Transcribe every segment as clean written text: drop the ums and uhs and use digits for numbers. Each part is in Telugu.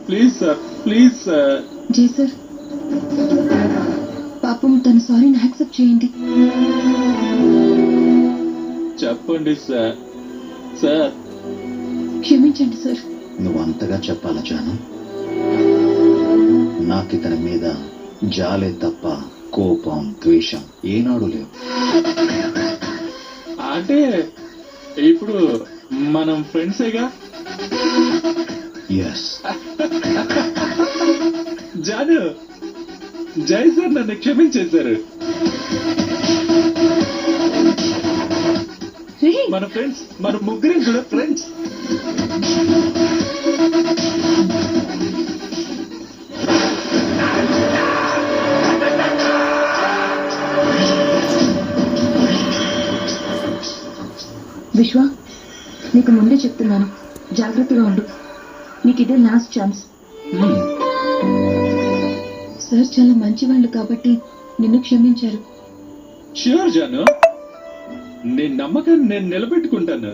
Please sir, please sir. జీ సార్, పాపం తన సారీని యాక్సెప్ట్ చేయండి. చెప్పండి సార్. సార్ క్షమించండి సార్. నువ్వు అంతగా చెప్పాలా జాను? నాకు ఇతని మీద జాలే తప్ప కోపం ద్వేషం ఏనాడు లేవు. అంటే ఇప్పుడు మనం ఫ్రెండ్సేగా. ఎస్. జాను, జై సార్ నన్ను క్షమించేశారు. మన ఫ్రెండ్స్, మన ముగ్గురం కూడా ఫ్రెండ్స్. విశ్వ, నీకు ముందే చెప్తున్నాను, జాగ్రత్తగా ఉండు. నీకు ఇదే లాస్ట్ ఛాన్స్. సార్ చాలా మంచివాళ్ళు కాబట్టి నిన్ను క్షమించారు. ష్యూర్ జాను, నీ నమ్మకాన్ని నేను నిలబెట్టుకుంటాను.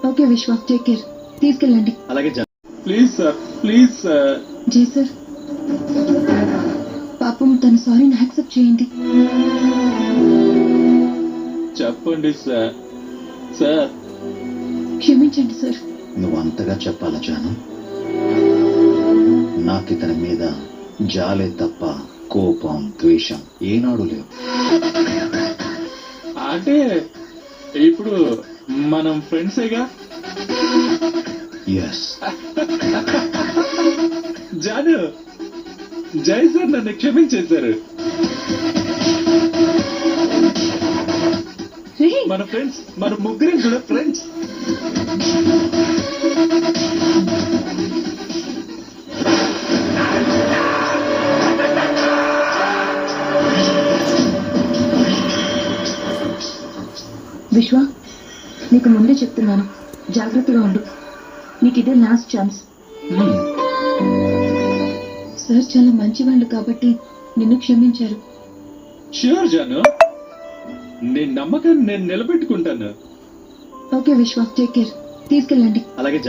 Okay Vishwa, take care. తీసుకెళ్ళండి. అలాగే Janu. Please sir, please sir. జీ సార్, పాపం తన సారీని యాక్సెప్ట్ చేయండి. చెప్పండి సార్. సార్ క్షమించండి సార్. నువ్వు అంతగా చెప్పాలా జాను? నాకు ఇతని మీద జాలే తప్ప కోపం ద్వేషం ఏనాడు లేవు. అంటే ఇప్పుడు మనం ఫ్రెండ్సేగా. ఎస్. జాను, జై సార్ నన్ను క్షమించేశారు. మన ఫ్రెండ్స్, మన ముగ్గురం కూడా ఫ్రెండ్స్. విశ్వ, నీకు ముందే చెప్తున్నాను, జాగ్రత్తగా ఉండు. నీకు ఇదే లాస్ట్ ఛాన్స్. సార్ చాలా మంచివాళ్ళు కాబట్టి నిన్ను క్షమించారు. ష్యూర్ జాను, నీ నమ్మకాన్ని నేను నిలబెట్టుకుంటాను. Okay Vishwa, take care. తీసుకెళ్ళండి. అలాగే జాను.